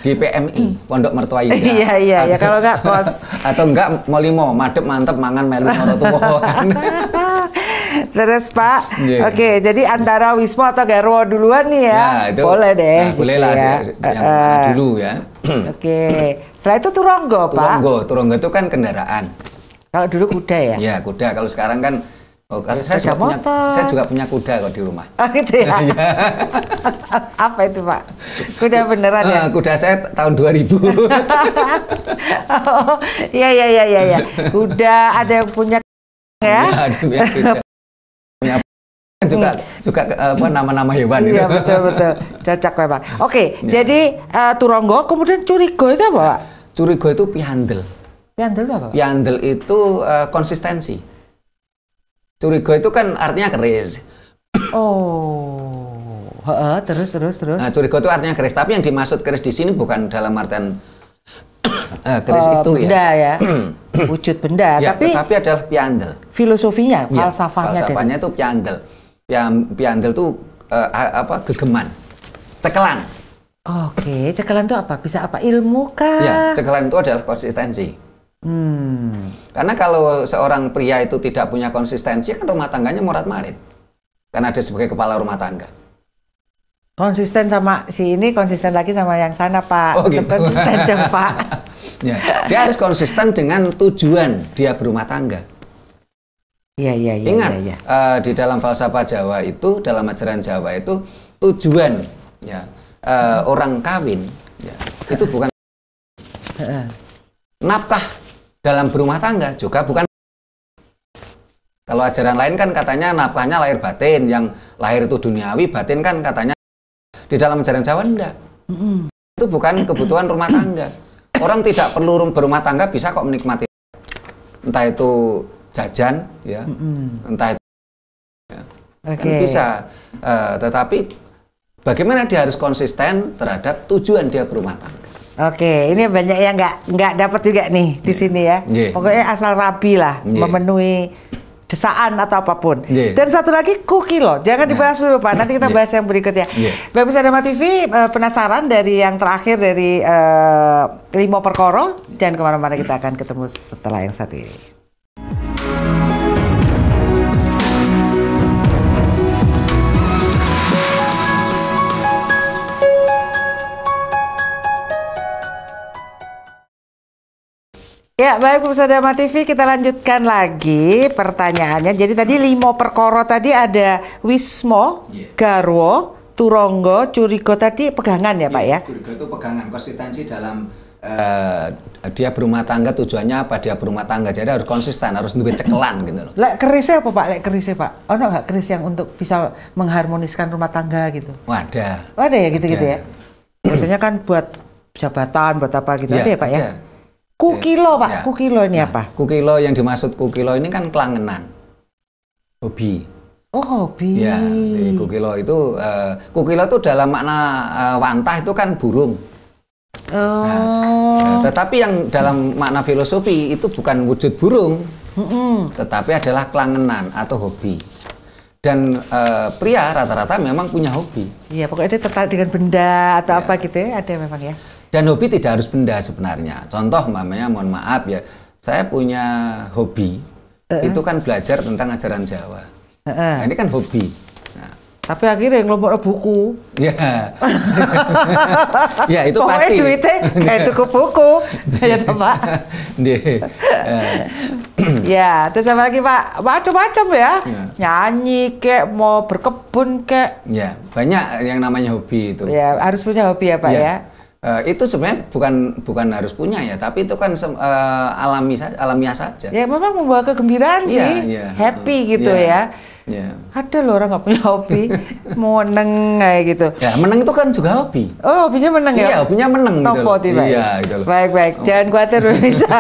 di PMI, Pondok Mertua Indah. Iya, kalau enggak kos. Atau enggak molimo, madep mantep mangan melu maratuwa. Terus Pak, oke, jadi antara wismo atau garwo duluan nih ya, itu, boleh deh. Nah, boleh lah ya. Yang dulu ya. Oke, setelah itu turonggo Pak. Turonggo itu kan kendaraan. Kalau dulu kuda ya? Iya kuda, kalau sekarang kan, saya juga punya kuda kok di rumah. Oh gitu ya? Apa itu Pak? Kuda beneran ya? Kuda saya tahun 2000. Oh, iya. Kuda ada yang punya ya? Ada yang punya kuda. juga nama-nama hewan iya, itu. betul cocok ya Pak. Oke, jadi turonggo kemudian curiga itu apa Pak? Curiga itu piandel. Piandel itu apa Pak? Piandel itu konsistensi. Curiga itu kan artinya keris. Terus. Nah, curiga itu artinya keris, tapi yang dimaksud keris di sini bukan dalam artian keris itu benda ya, wujud benda. Ya, tapi adalah piandel. Filosofinya, Ya, falsafahnya itu piandel. Piandel itu gegeman, cekelan. Oke, cekelan itu apa? Bisa apa? Ilmu kah? Ya, cekelan itu adalah konsistensi. Karena kalau seorang pria itu tidak punya konsistensi, kan rumah tangganya morat-marit. Karena ada sebagai kepala rumah tangga. Konsisten sama si ini, konsisten lagi sama yang sana, Pak. Oh, gitu. Konsisten dong, Pak. Ya, dia harus konsisten dengan tujuan dia berumah tangga. Iya. Ingat, di dalam falsafah Jawa itu, dalam ajaran Jawa itu, tujuan ya orang kawin ya, itu bukan nafkah dalam berumah tangga, juga bukan. Kalau ajaran lain kan katanya nafkahnya lahir batin, yang lahir itu duniawi, batin kan katanya. Di dalam ajaran Jawa enggak. Itu bukan kebutuhan rumah tangga. Orang tidak perlu berumah tangga bisa kok menikmati. Entah itu jajan ya, entah itu ya. Kan bisa. Tetapi bagaimana dia harus konsisten terhadap tujuan dia berumah tangga. Oke, ini banyak yang nggak dapat juga nih di sini ya. Pokoknya asal rapi lah, memenuhi desaan atau apapun. Dan satu lagi kukilo, jangan dibahas dulu Pak, nanti kita bahas yang berikutnya. Pemirsa Dharma TV, penasaran dari yang terakhir dari Limo Perkoro, jangan kemana-mana, kita akan ketemu setelah yang satu ini. Ya, baik pemirsa Dharma TV, kita lanjutkan lagi pertanyaannya. Jadi tadi Limo Perkoro tadi ada Wismo, Garwo, Turonggo, Curigo tadi pegangan ya Pak ya? Curigo itu pegangan, konsistensi dalam dia berumah tangga, tujuannya apa dia berumah tangga. Jadi harus konsisten, harus duit cekelan gitu loh. Lek kerisnya apa Pak? Lek kerisnya Pak? Oh nggak keris yang untuk bisa mengharmoniskan rumah tangga gitu? Wadah. Ada ya gitu-gitu ya? Biasanya kan buat jabatan, buat apa gitu, ada ya Pak ya? Kukilo Pak, ya. Kukilo ini apa? Kukilo yang dimaksud kukilo ini kan kelangenan, hobi. Oh hobi. Ya, kukilo itu dalam makna wantah itu kan burung. Tetapi yang dalam makna filosofi itu bukan wujud burung, tetapi adalah kelangenan atau hobi. Dan pria rata-rata memang punya hobi. Iya, pokoknya dia tertarik dengan benda atau apa gitu ya, ada memang ya. Dan hobi tidak harus benda sebenarnya. Contoh mamanya, mohon maaf ya, saya punya hobi, itu kan belajar tentang ajaran Jawa. Nah, ini kan hobi. Nah. Tapi akhirnya ngelompok buku. Ya. Ya itu pokoknya pasti. Duitnya kayak tuku buku. Ya Pak. Ya, terus apa lagi Pak? Macam-macam ya. Nyanyi kek, mau berkebun kek. Ya, banyak yang namanya hobi itu. Ya, harus punya hobi ya Pak ya. Itu sebenarnya bukan harus punya ya, tapi itu kan alamiah saja. Ya memang membawa kegembiraan sih, happy gitu ya. Ada loh orang nggak punya hobi, mau meneng kayak gitu. Ya meneng itu kan juga hobi. Oh hobinya meneng ya? Iya hobinya meneng gitu loh. Iya gitu loh. Baik, jangan khawatir bisa.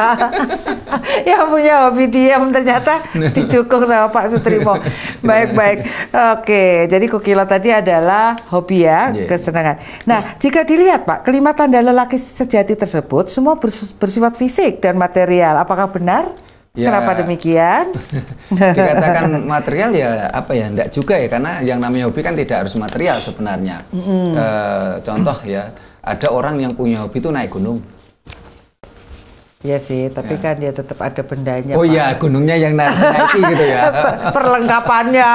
Yang punya hobi diam ternyata didukung sama Pak Sutrimo. Baik. Oke, jadi kukilo tadi adalah hobi ya, kesenangan. Nah, jika dilihat Pak, kelima tanda lelaki sejati tersebut semua bersifat fisik dan material. Apakah benar? Ya, kenapa demikian? Dikatakan material ya apa ya, enggak juga ya, karena yang namanya hobi kan tidak harus material sebenarnya. Contoh ya, ada orang yang punya hobi itu naik gunung. Iya sih, tapi kan dia tetap ada bendanya. Oh iya, gunungnya yang naiki gitu ya. Perlengkapannya,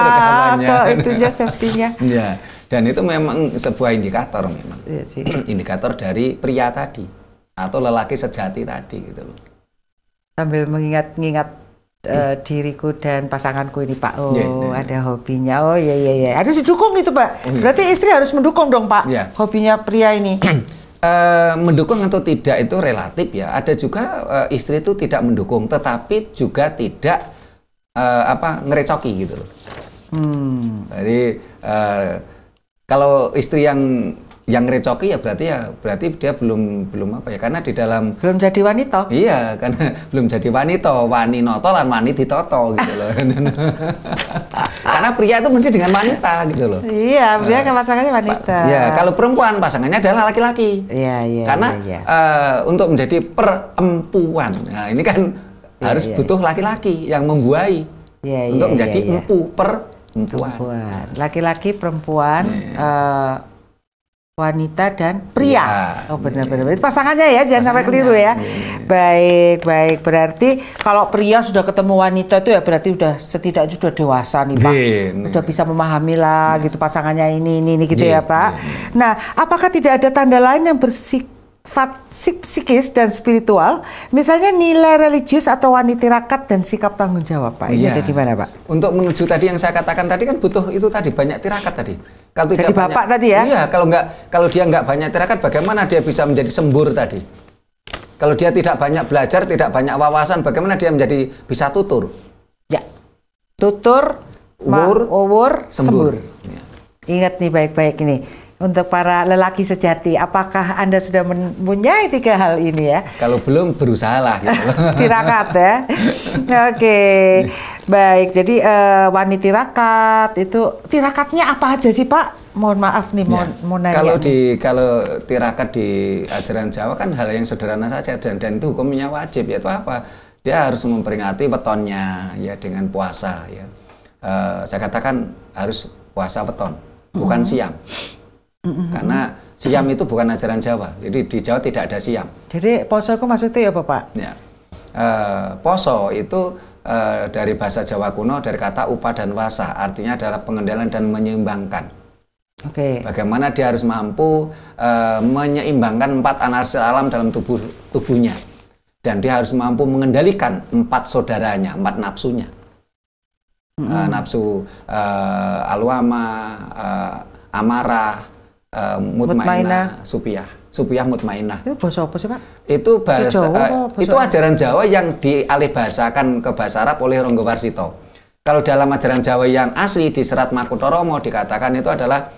atau itunya, safety-nya. Iya, dan itu memang sebuah indikator memang. Iya sih. Indikator dari pria tadi atau lelaki sejati tadi gitu loh. Sambil mengingat-ingat diriku dan pasanganku ini Pak. Ada hobinya. Oh iya. Harus didukung itu Pak. Berarti istri harus mendukung dong Pak. Hobinya pria ini. Mendukung atau tidak itu relatif ya. Ada juga istri itu tidak mendukung, tetapi juga tidak ngerecoki gitu loh. Jadi kalau istri yang ngerecoki ya berarti dia belum apa ya, karena di dalam belum jadi wanita. Iya, karena belum jadi wanita, wani noto lan wani ditoto gitu loh. Karena pria itu mesti dengan wanita gitu loh. Iya, pria kan pasangannya wanita. Ya, kalau perempuan pasangannya adalah laki-laki. Iya. Karena untuk menjadi perempuan, nah ini kan harus butuh laki-laki yang membuahi untuk menjadi empu perempuan. Laki-laki, perempuan, wanita dan pria. Oh benar-benar. Itu pasangannya ya, jangan sampai keliru ya. Baik. Berarti kalau pria sudah ketemu wanita itu ya berarti setidaknya sudah dewasa nih Pak. Udah bisa memahami lah gitu pasangannya ini gitu ya Pak. Nah, apakah tidak ada tanda lain yang bersifat psikis dan spiritual, misalnya nilai religius atau wanitirakat dan sikap tanggung jawab Pak? Ini ada gimana Pak? Untuk menuju tadi yang saya katakan tadi kan butuh itu tadi banyak tirakat tadi. Kalau tidak jadi bapak tadi ya? Iya, kalau dia nggak banyak tirakat, bagaimana dia bisa menjadi sembur tadi? Kalau dia tidak banyak belajar, tidak banyak wawasan, bagaimana dia menjadi bisa tutur? Ya, tutur, uwur, sembur. Ya. Ingat nih baik-baik ini. Untuk para lelaki sejati, apakah Anda sudah mempunyai 3 hal ini ya? Kalau belum, berusahalah. Gitu. Tirakat ya. Oke, baik. Jadi wanitirakat itu tirakatnya apa aja sih Pak? Mohon maaf nih, mau nanya. Kalau tirakat di ajaran Jawa kan hal yang sederhana saja dan itu hukumnya wajib, yaitu apa? Dia harus memperingati wetonnya ya dengan puasa ya. Saya katakan harus puasa weton, bukan siam. Karena siam itu bukan ajaran Jawa. Jadi di Jawa tidak ada siam. Jadi poso itu maksudnya ya Bapak? Ya. Poso itu dari bahasa Jawa kuno dari kata upa dan wasa, artinya adalah pengendalian dan menyeimbangkan. Oke. Bagaimana dia harus mampu menyeimbangkan 4 anarsil alam dalam tubuhnya. Dan dia harus mampu mengendalikan 4 saudaranya, 4 nafsunya. Nafsu alwama, amarah, mutmainah, supiyah mutmainah. Itu bahasa apa sih Pak? Itu bahasa itu ajaran Jawa yang dialihbahasakan ke bahasa Arab oleh Ronggo Warsito. Kalau dalam ajaran Jawa yang asli di Serat Makutoromo dikatakan itu adalah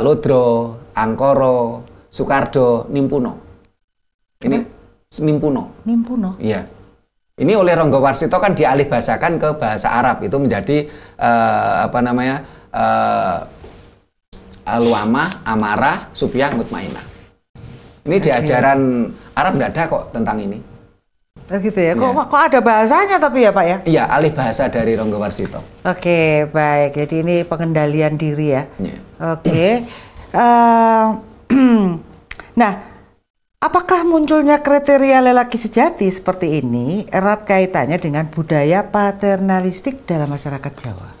Lodro, Angkoro, Soekardo, Nimpuno. Ini Nimpuno. Nimpuno. Iya. Ini oleh Ronggo Warsito kan dialihbahasakan ke bahasa Arab, itu menjadi alwamah, amarah, supiyah, mutmainah. Ini di ajaran Arab nggak ada kok tentang ini. Gitu ya? Kok ada bahasanya tapi ya Pak ya? Iya, alih bahasa dari Ronggo Warsito. Oke, baik. Jadi ini pengendalian diri ya. Oke. Nah, apakah munculnya kriteria lelaki sejati seperti ini erat kaitannya dengan budaya paternalistik dalam masyarakat Jawa?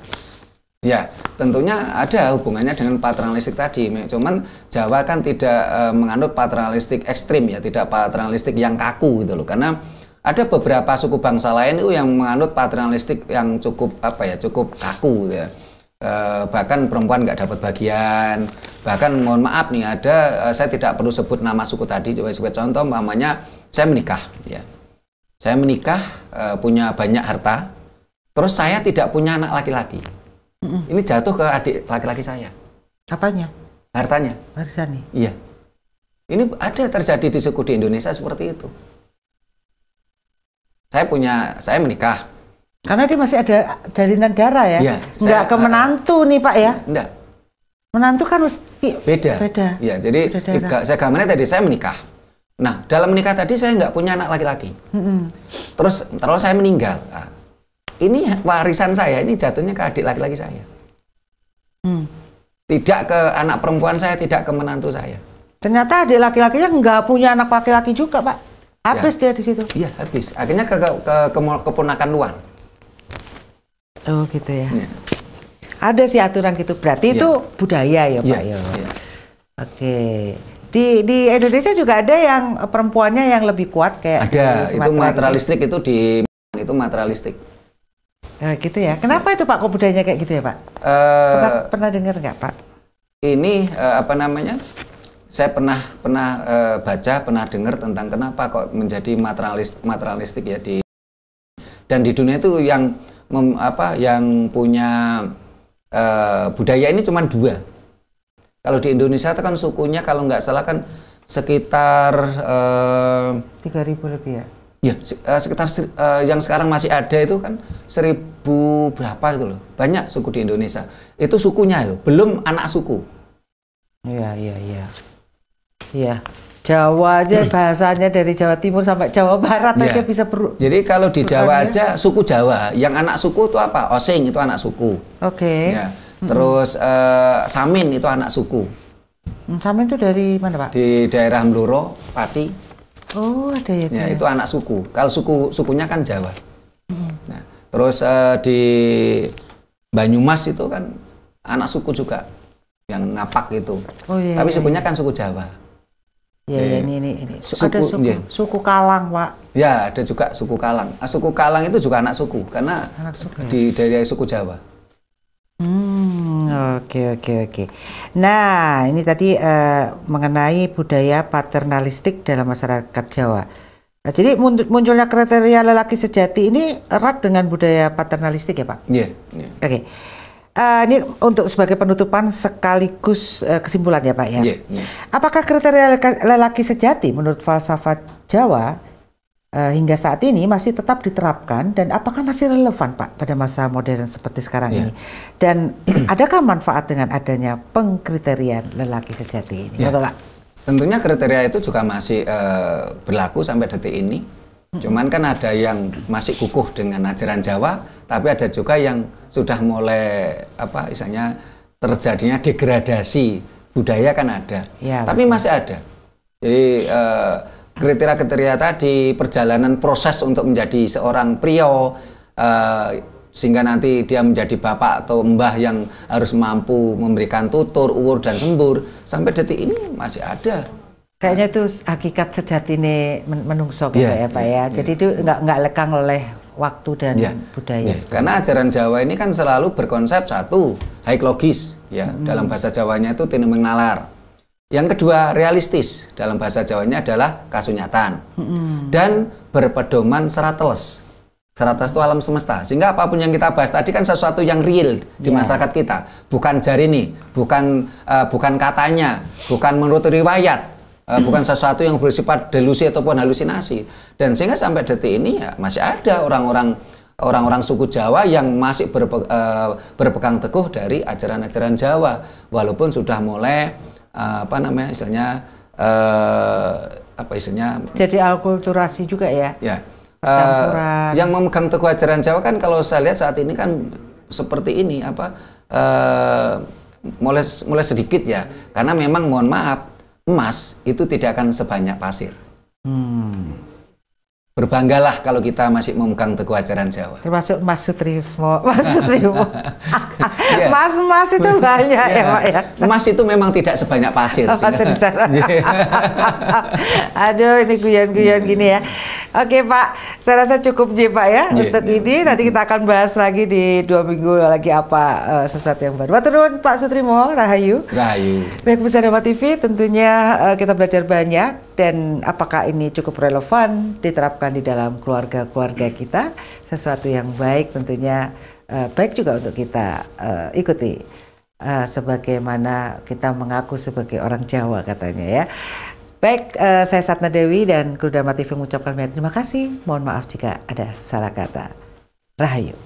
Ya, tentunya ada hubungannya dengan paternalistik tadi. Cuman Jawa kan tidak menganut paternalistik ekstrim ya, tidak paternalistik yang kaku gitu loh. Karena ada beberapa suku bangsa lain itu yang menganut paternalistik yang cukup cukup kaku gitu ya. Bahkan perempuan nggak dapat bagian. Bahkan mohon maaf nih saya tidak perlu sebut nama suku tadi. Coba sebagai contoh, namanya saya menikah ya. Saya menikah punya banyak harta. Terus saya tidak punya anak laki-laki. Ini jatuh ke adik laki-laki saya. Apanya? Hartanya. Warisannya? Iya. Ini ada terjadi di suku di Indonesia seperti itu. Saya menikah. Karena dia masih ada jalinan darah ya? Iya. Nggak ke menantu nih Pak ya? Enggak. Menantu kan mesti beda. Iya, jadi saya gambarnya tadi saya menikah. Nah, dalam menikah tadi saya nggak punya anak laki-laki. Terus saya meninggal. Nah, ini warisan saya, ini jatuhnya ke adik laki-laki saya. Tidak ke anak perempuan saya, tidak ke menantu saya. Ternyata adik laki-lakinya nggak punya anak laki-laki juga, Pak. Habis dia di situ. Iya, habis. Akhirnya ke keponakan luar. Oh, gitu ya. Ada sih aturan gitu. Berarti itu budaya ya, Pak ya. Oke. Di Indonesia juga ada yang perempuannya yang lebih kuat kayak ada. Itu materialistik, itu materialistik. Gitu ya. Kenapa itu Pak kok budayanya kayak gitu ya Pak? Pernah dengar nggak Pak? Ini saya pernah baca, pernah dengar tentang kenapa kok menjadi materialistik ya dan di dunia itu yang punya budaya ini cuma 2. Kalau di Indonesia itu kan sukunya kalau nggak salah kan sekitar 3.000 lebih ya. Ya, sekitar yang sekarang masih ada itu kan 1000 berapa itu loh. Banyak suku di Indonesia. Itu sukunya loh, belum anak suku. Iya, iya, iya. Iya. Jawa aja bahasanya dari Jawa Timur sampai Jawa Barat aja bisa Jadi kalau di Jawa aja suku Jawa, yang anak suku itu apa? Osing itu anak suku. Oke. Ya. Terus Samin itu anak suku. Samin itu dari mana, Pak? Di daerah Mluro, Pati. Oh, ada ya. Ya, itu anak suku. Kalau sukunya kan Jawa. Nah, terus di Banyumas itu kan anak suku juga yang Ngapak itu. Oh, iya, tapi sukunya iya. kan suku Jawa. Iya, ini. Ada suku Kalang, Pak. Ya, ada juga suku Kalang. Suku Kalang itu juga anak suku karena anak suku, dari suku Jawa. Oke. Nah, ini tadi mengenai budaya paternalistik dalam masyarakat Jawa. Nah, jadi munculnya kriteria lelaki sejati ini erat dengan budaya paternalistik ya, Pak? Iya. Oke. Ini untuk sebagai penutupan sekaligus kesimpulan ya, Pak ya. Apakah kriteria lelaki sejati menurut falsafat Jawa hingga saat ini masih tetap diterapkan dan apakah masih relevan, Pak, pada masa modern seperti sekarang ini? Dan adakah manfaat dengan adanya pengkriterian lelaki sejati ini? Pak? Tentunya kriteria itu juga masih berlaku sampai detik ini. Cuman kan ada yang masih kukuh dengan ajaran Jawa, tapi ada juga yang sudah mulai terjadinya degradasi budaya kan ada. Ya, tapi betul. Masih ada. Jadi kriteria-kriteria tadi, perjalanan proses untuk menjadi seorang prio, sehingga nanti dia menjadi bapak atau mbah yang harus mampu memberikan tutur, uwur, dan sembur, sampai detik ini masih ada. Kayaknya itu hakikat sejati nih menungso ya Pak ya. Jadi itu nggak lekang oleh waktu dan budaya. Karena ajaran Jawa ini kan selalu berkonsep satu, haiklogis, ya. Dalam bahasa Jawanya itu tinimeng nalar. Yang kedua, realistis. Dalam bahasa Jawanya adalah kasunyatan. Dan berpedoman serateles. Serateles itu alam semesta. Sehingga apapun yang kita bahas tadi kan sesuatu yang real di masyarakat kita. Bukan jarini, bukan katanya, bukan menurut riwayat, bukan sesuatu yang bersifat delusi ataupun halusinasi. Dan sehingga sampai detik ini ya masih ada orang-orang suku Jawa yang masih berpegang teguh dari ajaran-ajaran Jawa. Walaupun sudah mulai jadi alkulturasi juga ya. Yang memegang teguh ajaran Jawa kan kalau saya lihat saat ini kan seperti ini mulai sedikit ya, karena memang mohon maaf, emas itu tidak akan sebanyak pasir. Berbanggalah kalau kita masih memegang teguh ajaran Jawa. Termasuk Mas Sutrismo. Mas itu banyak ya Pak ya. Emas itu memang tidak sebanyak pasir. Aduh, ini guyon-guyon gini ya. Oke Pak, saya rasa cukup Pak ya untuk ini. Nanti kita akan bahas lagi di 2 minggu lagi apa sesuatu yang baru. Matur nuwun Pak Sutrimo, Rahayu. Baik pemirsa Dharma TV, tentunya kita belajar banyak dan apakah ini cukup relevan diterapkan di dalam keluarga-keluarga kita, sesuatu yang baik tentunya baik juga untuk kita ikuti sebagaimana kita mengaku sebagai orang Jawa katanya ya. Baik, saya Satna Dewi dan kru Dharma TV mengucapkan banyak terima kasih. Mohon maaf jika ada salah kata. Rahayu.